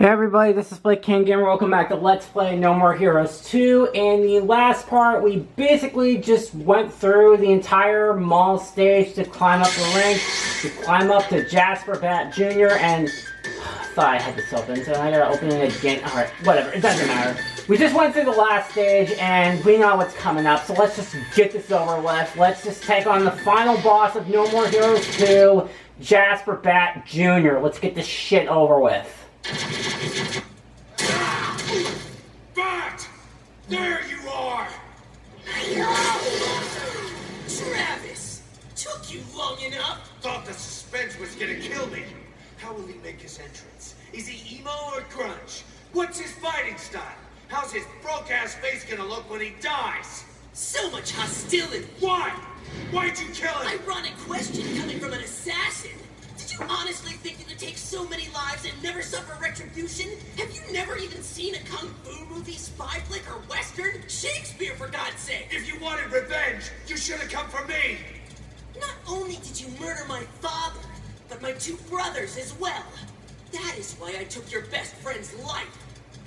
Hey everybody, this is Blake King Gamer. Welcome back to Let's Play No More Heroes 2. In the last part, we basically just went through the entire mall stage to climb up the rank, to climb up to Jasper Batt Jr. and I thought I had this open, so I gotta open it again. Alright, whatever, it doesn't matter. We just went through the last stage and we know what's coming up, so let's just get this over with. Let's just take on the final boss of No More Heroes 2, Jasper Batt Jr. Let's get this shit over with. Bat! There you are! Travis! Took you long enough? Thought the suspense was gonna kill me. How will he make his entrance? Is he emo or grunge? What's his fighting style? How's his broke-ass face gonna look when he dies? So much hostility! Why? Why'd you kill him? Ironic question coming from an assassin. Did you honestly think you could take so many lives and never suffer retribution? Have you never even seen a kung fu movie, spy flick, or western? Shakespeare, for God's sake! If you wanted revenge, you should have come for me! Not only did you murder my father, but my two brothers as well. That is why I took your best friend's life.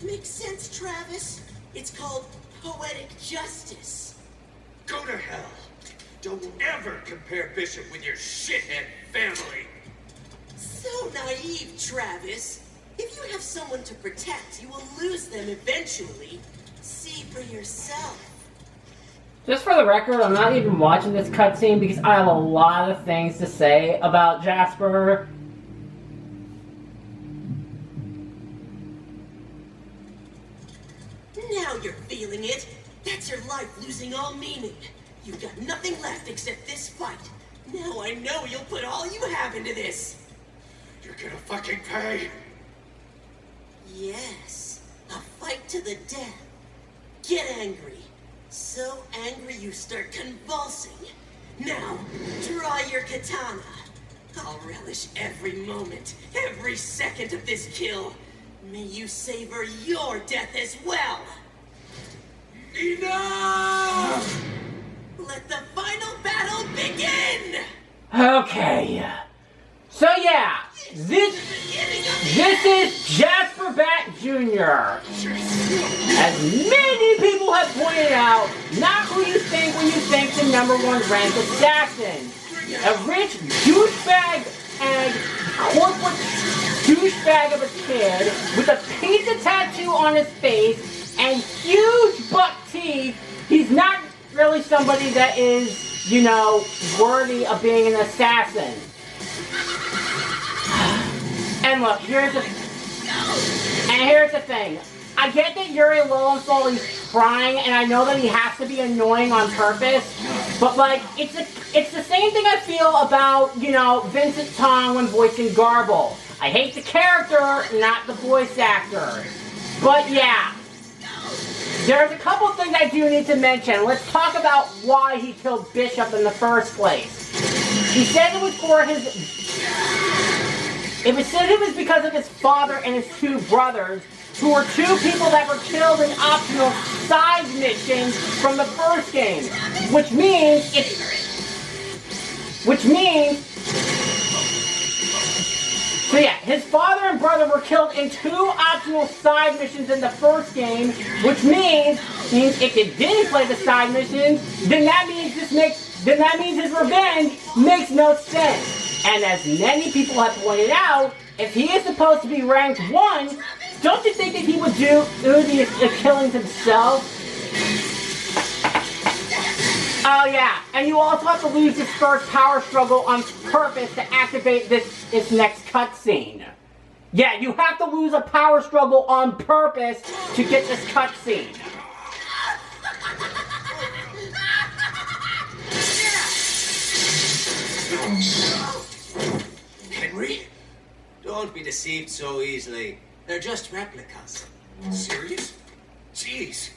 Makes sense, Travis? It's called poetic justice. Go to hell. Don't ever compare Bishop with your shithead family. So naive, Travis. If you have someone to protect, you will lose them eventually. See for yourself. Just for the record, I'm not even watching this cutscene because I have a lot of things to say about Jasper. Now you're feeling it. That's your life losing all meaning. You've got nothing left except this fight. Now I know you'll put all you have into this. You're gonna fucking pay. Yes, a fight to the death. Get angry. So angry you start convulsing. Now, draw your katana. I'll relish every moment, every second of this kill. May you savor your death as well. Enough! Let the final battle begin! Okay. So yeah, this is Jasper Batt Jr. As many people have pointed out, not who you think when you think the #1 ranked assassin. A rich douchebag and corporate douchebag of a kid with a pizza tattoo on his face and huge buck teeth. He's not really somebody that is, you know, worthy of being an assassin. And look, here's the thing. I get that Yuri Lowenthal is trying, and I know that he has to be annoying on purpose, but like, it's the same thing I feel about, you know, Vincent Tong when voicing Garble. I hate the character, not the voice actor. But yeah, there's a couple things I do need to mention. Let's talk about why he killed Bishop in the first place. He said it was for his... It was because of his father and his two brothers, who were two people that were killed in optional side missions from the first game. Which means... So yeah, his father and brother were killed in 2 optional side missions in the first game, which means if you didn't play the side missions, then that means his revenge makes no sense. And as many people have pointed out, if he is supposed to be ranked 1, don't you think that he would do the killings himself? Oh yeah, and you also have to lose this first power struggle on purpose to activate this next cutscene. Yeah, you have to lose a power struggle on purpose to get this cutscene. Henry? Don't be deceived so easily. They're just replicas. Serious? Jeez.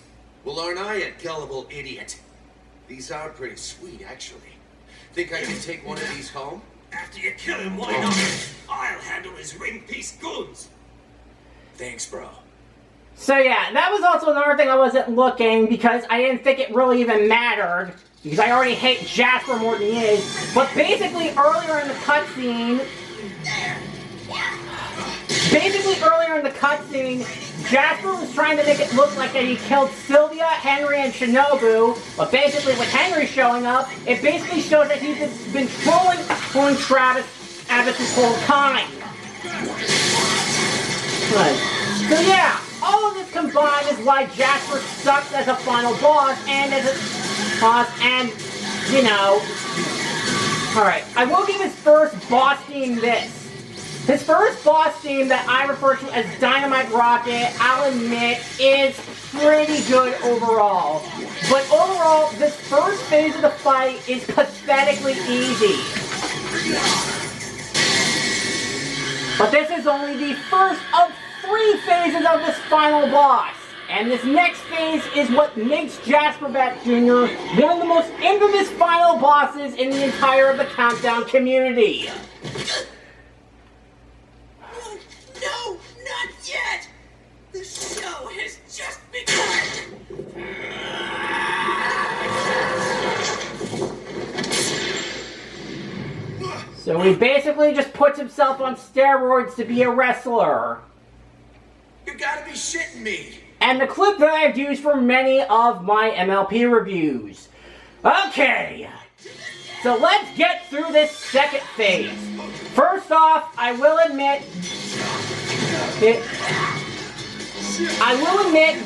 Well, aren't I a gullible idiot? These are pretty sweet, actually. Think I can take one of these home? After you kill him, why not? I'll handle his ring piece goods. Thanks, bro. So yeah, that was also another thing I wasn't looking because I didn't think it really even mattered. Because I already hate Jasper more than he is. But basically earlier in the cutscene, cutscene, Jasper was trying to make it look like that he killed Sylvia, Henry, and Shinobu, but basically with Henry showing up, it basically shows that he's been trolling Travis this whole time. So yeah, all of this combined is why Jasper sucks as a final boss and you know. Alright, I will give his first boss theme this. His first boss theme that I refer to as Dynamite Rocket, I'll admit, is pretty good overall. But overall, this first phase of the fight is pathetically easy. But this is only the first of 3 phases of this final boss. And this next phase is what makes Jasper Batt Jr. one of the most infamous final bosses in the entire of the Countdown community. No, not yet! The show has just begun! So he basically just puts himself on steroids to be a wrestler. You gotta be shitting me! And the clip that I've used for many of my MLP reviews. Okay, so let's get through this second phase. First off, I will admit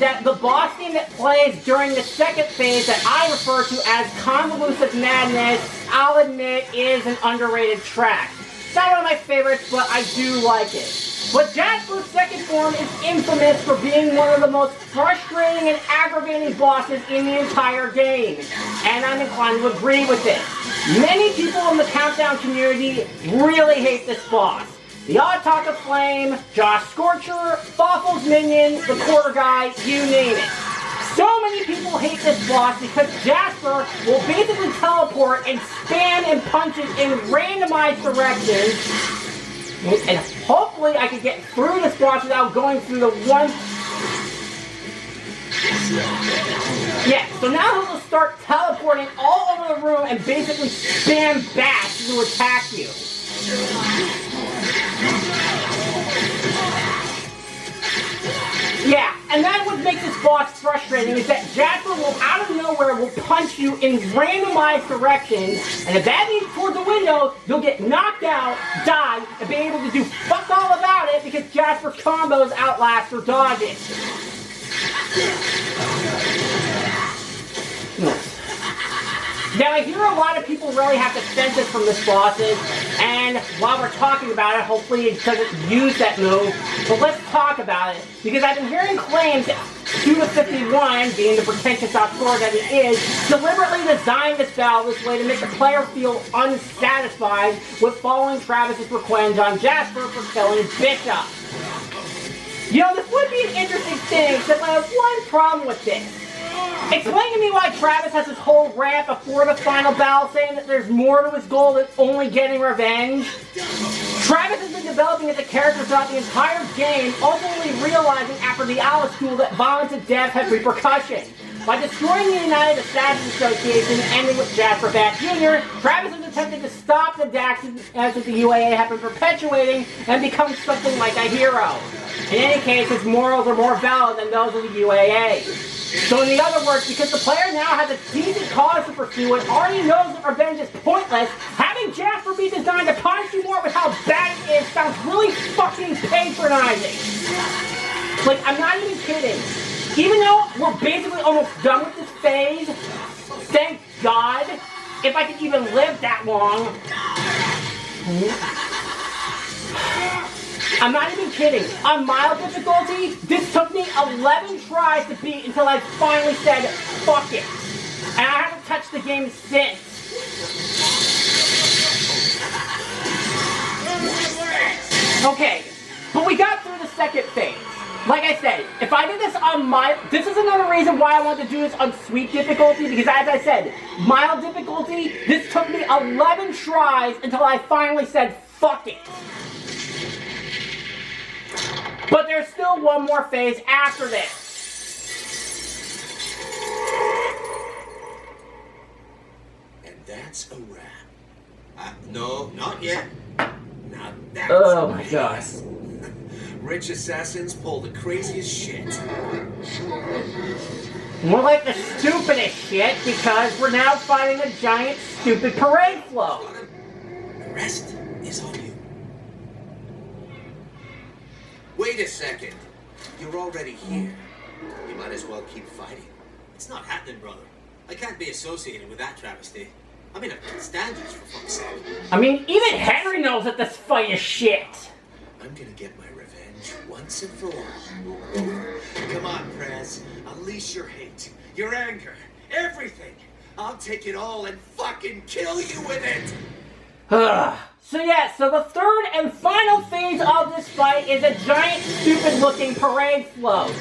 that the boss theme that plays during the second phase that I refer to as Convoluted Madness, I'll admit, is an underrated track. It's not one of my favorites, but I do like it. But Jasper's second form is infamous for being one of the most frustrating and aggravating bosses in the entire game. And I'm inclined to agree with this. Many people in the Countdown community really hate this boss. The Odd Talk of Flame, Josh Scorcher, Boffles Minion, the Quarter Guy, you name it. So many people hate this boss because Jasper will basically teleport and spam and punches in randomized directions. And hopefully I can get through this boss without going through the one... Yeah, so now he'll just start teleporting all over the room and basically spam bash to attack you. Yeah, and that's what makes this boss frustrating is that Jasper will out of nowhere will punch you in randomized directions, and if that means towards the window, you'll get knocked out, die, and be able to do fuck all about it because Jasper's combos outlast or dodges. Now, I hear a lot of people really have defenses from this bosses, and while we're talking about it, hopefully it doesn't use that move, but let's talk about it, because I've been hearing claims that Cuba51, being the pretentious auteur that he is, deliberately designed this battle this way to make the player feel unsatisfied with following Travis's revenge on Jasper for killing Bishop. You know, this would be an interesting thing, except I have one problem with this. Explain to me why Travis has this whole rant before the final battle saying that there's more to his goal than only getting revenge. Travis has been developing as a character throughout the entire game, ultimately realizing after the Alice School that violence and death have repercussions. By destroying the United Assassins Association and ending with Jasper Batt Jr., Travis has attempted to stop the Daxes as the UAA have been perpetuating and become something like a hero. In any case, his morals are more valid than those of the UAA. So in other words, because the player now has a decent cause to pursue and already knows that revenge is pointless, having Jasper be designed to punish you more with how bad it is sounds really fucking patronizing. Like, I'm not even kidding. Even though we're basically almost done with this phase, thank God, if I could even live that long. I'm not even kidding. On mild difficulty, this took me 11 tries to beat until I finally said, fuck it. And I haven't touched the game since. Okay, but we got through the second phase. Like I said, if I did this on mild, this is another reason why I wanted to do this on sweet difficulty, because as I said, mild difficulty, this took me 11 tries until I finally said, fuck it. But there's still one more phase after this. And that's a wrap. No, not yet. Now that's Oh my God. rich assassins pull the craziest shit. More like the stupidest shit, because we're now fighting a giant, stupid parade float. The rest is on you. Wait a second. You're already here. You might as well keep fighting. It's not happening, brother. I can't be associated with that travesty. I mean, I've got standards, for fuck's sake. I mean, even Henry knows that this fight is shit. I'm gonna get my revenge once and for all. Come on, Prez. Unleash your hate, your anger, everything. I'll take it all and fucking kill you with it! So the third and final phase of this fight is a giant, stupid-looking parade float.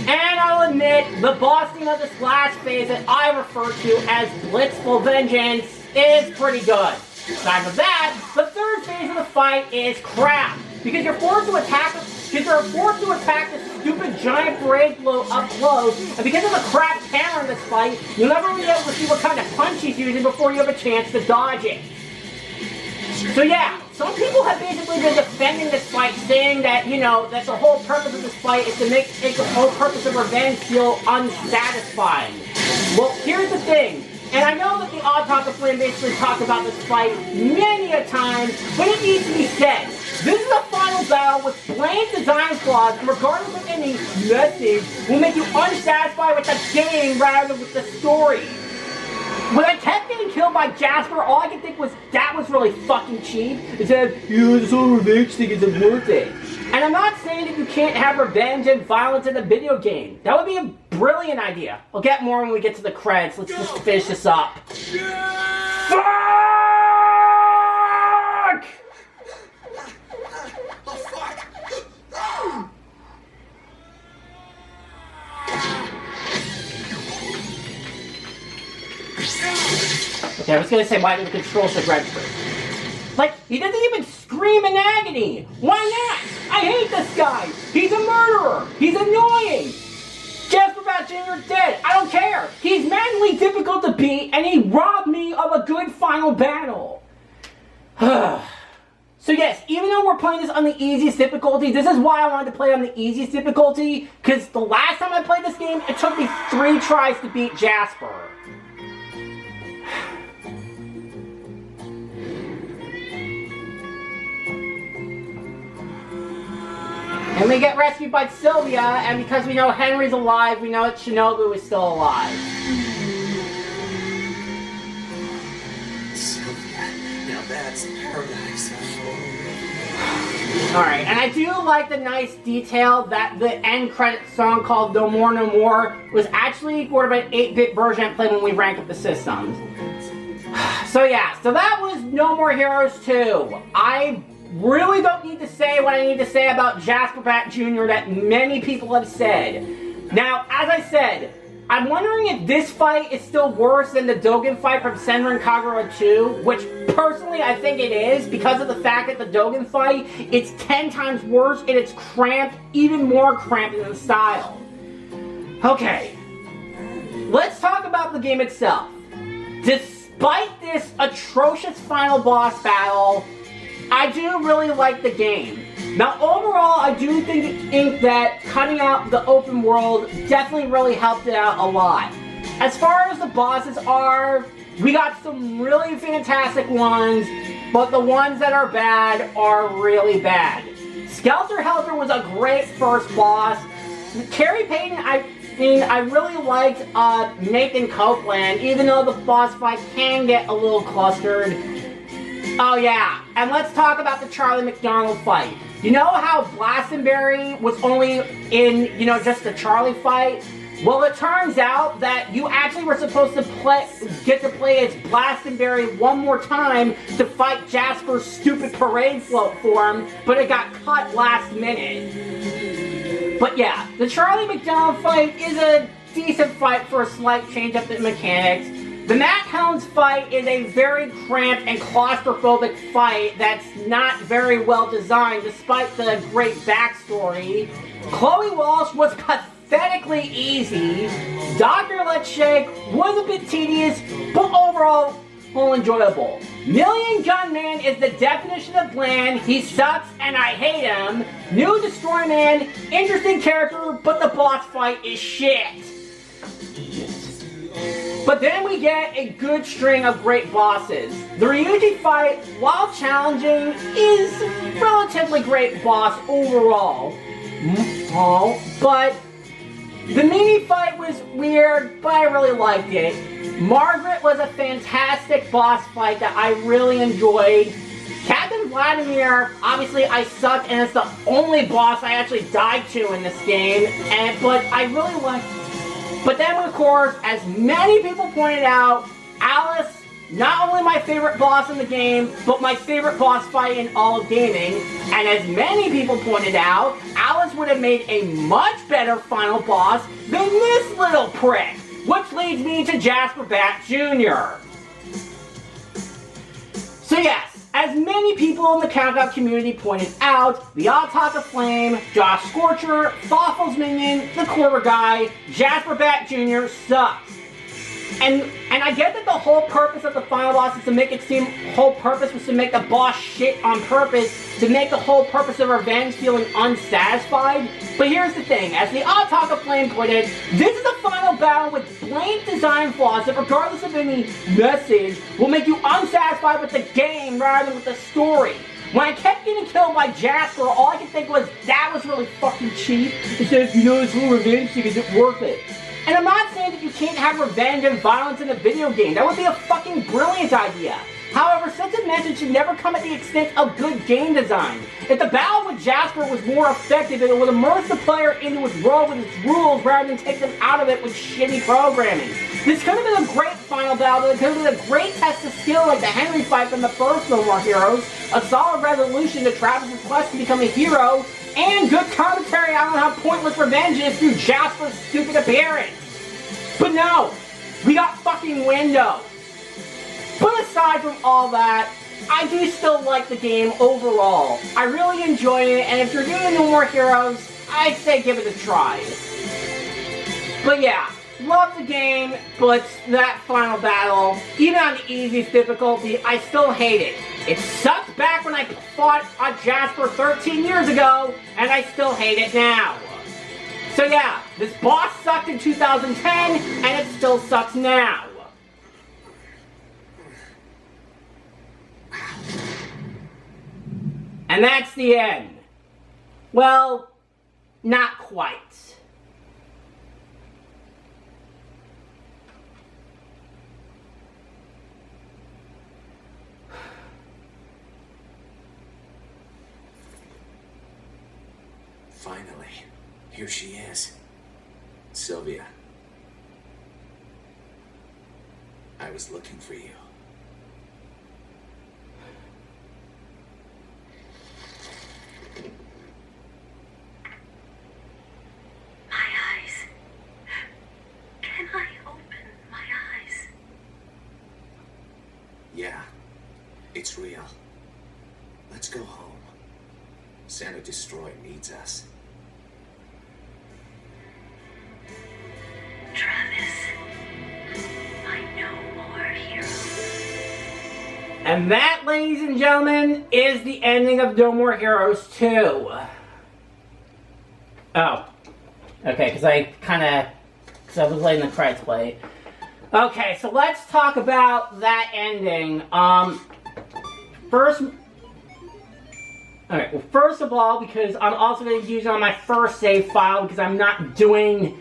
And I'll admit, the boss theme of this last phase that I refer to as Blitzful Vengeance is pretty good. Aside from that, the third phase of the fight is crap. Because you're forced to attack the stupid giant parade float up close, and because of the crap camera in this fight, you'll never be able to see what kind of punch he's using before you have a chance to dodge it. So yeah, some people have basically been defending this fight, saying that, you know, that the whole purpose of this fight is to make the whole purpose of revenge feel unsatisfying. Well, here's the thing, and I know that the Odd Taco Flame basically talked about this fight many a time, but it needs to be said. This is a final battle with blatant design flaws, and regardless of any message, will make you unsatisfied with the game rather than with the story. When I kept getting killed by Jasper, all I could think was, that was really fucking cheap. It said, this whole revenge thing isn't worth it. And I'm not saying that you can't have revenge and violence in a video game. That would be a brilliant idea. I'll get more when we get to the credits. Let's just finish this up. Fuck! Oh, fuck! Okay, I was gonna say, why did the controls look register? Like, he doesn't even scream in agony! Why not? I hate this guy! He's a murderer! He's annoying! Jasper Batt Jr. is dead! I don't care! He's madly difficult to beat, and he robbed me of a good final battle! So yes, even though we're playing this on the easiest difficulty, this is why I wanted to play on the easiest difficulty, because the last time I played this game, it took me 3 tries to beat Jasper. And we get rescued by Sylvia, and because we know Henry's alive, we know that Shinobu is still alive. Sylvia, now that's paradise. Alright, and I do like the nice detail that the end credit song called No More No More was actually recorded by an 8-bit version I played when we ranked up the systems. So yeah, so that was No More Heroes 2. I really don't need to say what I need to say about Jasper Batt Jr. that many people have said. Now, as I said, I'm wondering if this fight is still worse than the Dogen fight from Senran Kagura 2, which personally I think it is, because of the fact that the Dogen fight, it's 10 times worse and it's cramped, even more cramped in the style. Okay, let's talk about the game itself. Despite this atrocious final boss battle, I do really like the game. Now, overall, I do think that cutting out the open world definitely really helped it out a lot. As far as the bosses are, we got some really fantastic ones, but the ones that are bad are really bad. Skelter Helter was a great first boss. Carrie Payton, I really liked Nathan Copeland, even though the boss fight can get a little clustered. Oh yeah, and let's talk about the Charlie McDonald fight. You know how Blastonberry was only in, just the Charlie fight? Well, it turns out that you actually were supposed to get to play as Blastonberry one more time to fight Jasper's stupid parade float for him, but it got cut last minute. But yeah, the Charlie McDonald fight is a decent fight for a slight change up in mechanics. The Matt Helms fight is a very cramped and claustrophobic fight that's not very well designed despite the great backstory. Chloe Walsh was pathetically easy. Dr. Let's Shake was a bit tedious, but overall peaceful, enjoyable. Million Gunman is the definition of bland. He sucks and I hate him. New Destroy Man, interesting character, but the boss fight is shit. But then we get a good string of great bosses. The Ryuji fight, while challenging, is relatively great boss overall. But the Mimi fight was weird, but I really liked it. Margaret was a fantastic boss fight that I really enjoyed. Captain Vladimir, obviously I sucked, and it's the only boss I actually died to in this game. But I really liked it. But then, of course, as many people pointed out, Alice, not only my favorite boss in the game, but my favorite boss fight in all of gaming. And as many people pointed out, Alice would have made a much better final boss than this little prick. Which leads me to Jasper Batt Jr. So yes, as many people in the Countdown community pointed out, the Autoca Flame, Josh Scorcher, Thoughtful's Minion, the Clover Guy, Jasper Batt Jr. sucks. And I get that the whole purpose of the final boss is to make it seem, whole purpose was to make the boss shit on purpose, to make the whole purpose of revenge feeling unsatisfied. But here's the thing, as the Autoca Flame put it, this is a final battle with blatant design flaws that regardless of any message, will make you unsatisfied with the game rather than with the story. When I kept getting killed by Jasper, all I could think was, that was really fucking cheap. Instead of, you know, this little revenge thing, is it worth it? And I'm not saying that you can't have revenge and violence in a video game. That would be a fucking brilliant idea. However, such a message should never come at the expense of good game design. If the battle with Jasper was more effective, it would immerse the player into its world with its rules rather than take them out of it with shitty programming. This could have been a great final battle, but it could have been a great test of skill like the Henry fight from the first No More Heroes, a solid resolution to Travis's quest to become a hero, and good commentary on how pointless revenge is through Jasper's stupid appearance. But no, we got fucking Window. But aside from all that, I do still like the game overall. I really enjoy it, and if you're doing No More Heroes, I'd say give it a try. But yeah, love the game, but that final battle, even on the easiest difficulty, I still hate it. It sucked back when I fought on Jasper 13 years ago, and I still hate it now. So yeah, this boss sucked in 2010, and it still sucks now. And that's the end. Well, not quite. Finally, here she is. Sylvia. I was looking for you. Yeah, it's real. Let's go home. Santa Destroyer needs us. Travis, my No More Hero. And that, ladies and gentlemen, is the ending of No More Heroes 2. Oh. Okay, because I was letting the credits play. Okay, so let's talk about that ending. First of all, because I'm also going to use it on my first save file, because I'm not doing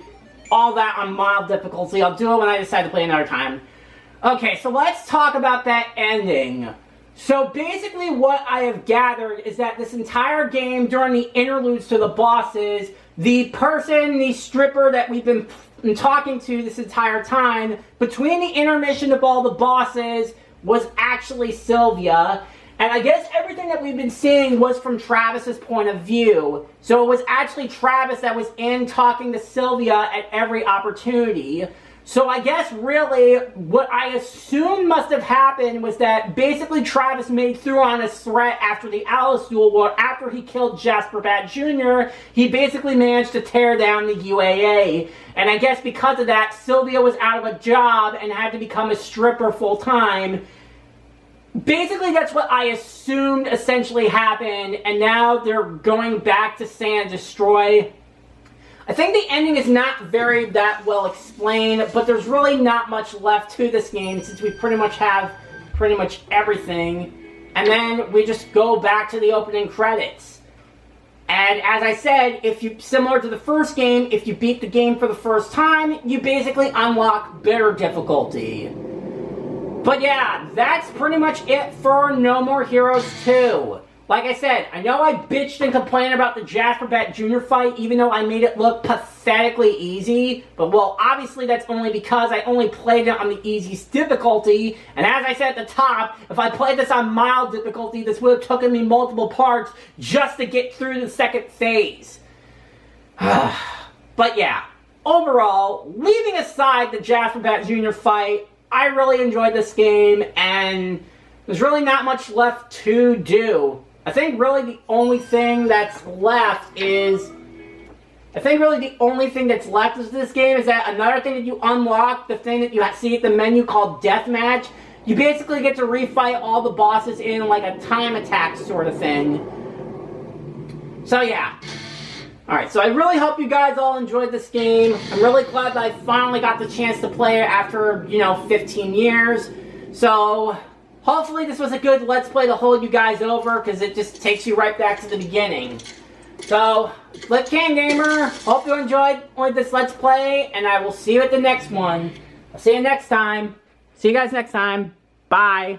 all that on mild difficulty. I'll do it when I decide to play another time. Okay, so let's talk about that ending. So basically what I have gathered is that this entire game, during the interludes to the bosses, the stripper that we've been talking to this entire time, between the intermission of all the bosses, was actually Sylvia. And I guess everything that we've been seeing was from Travis's point of view. So it was actually Travis that was in talking to Sylvia at every opportunity. So I guess really what I assume must have happened was that basically Travis made through on his threat after the Alice duel, where after he killed Jasper Batt Jr., he basically managed to tear down the UAA. And I guess because of that, Sylvia was out of a job and had to become a stripper full-time. basically that's what I assumed essentially happened, and now they're going back to Sand Destroy. I think the ending is not very that well explained, but there's really not much left to this game since we pretty much have pretty much everything. And then we just go back to the opening credits. And as I said, if you, similar to the first game, if you beat the game for the first time, you basically unlock better difficulty. But yeah, that's pretty much it for No More Heroes 2. Like I said, I know I bitched and complained about the Jasper Batt Jr. fight, even though I made it look pathetically easy. But, well, obviously that's only because I only played it on the easiest difficulty. And as I said at the top, if I played this on mild difficulty, this would have taken me multiple parts just to get through the second phase. But yeah, overall, leaving aside the Jasper Batt Jr. fight, I really enjoyed this game, and there's really not much left to do. I think really the only thing that's left is... this game is that another thing that you unlock, the thing that you see at the menu called Deathmatch, you basically get to refight all the bosses in like a time attack sort of thing. So yeah. Alright, so I really hope you guys all enjoyed this game. I'm really glad that I finally got the chance to play it after, 15 years. So... hopefully this was a good Let's Play to hold you guys over, because it just takes you right back to the beginning. So, Flip Can Gamer, hope you enjoyed this Let's Play, and I will see you at the next one. I'll see you next time. See you guys next time. Bye.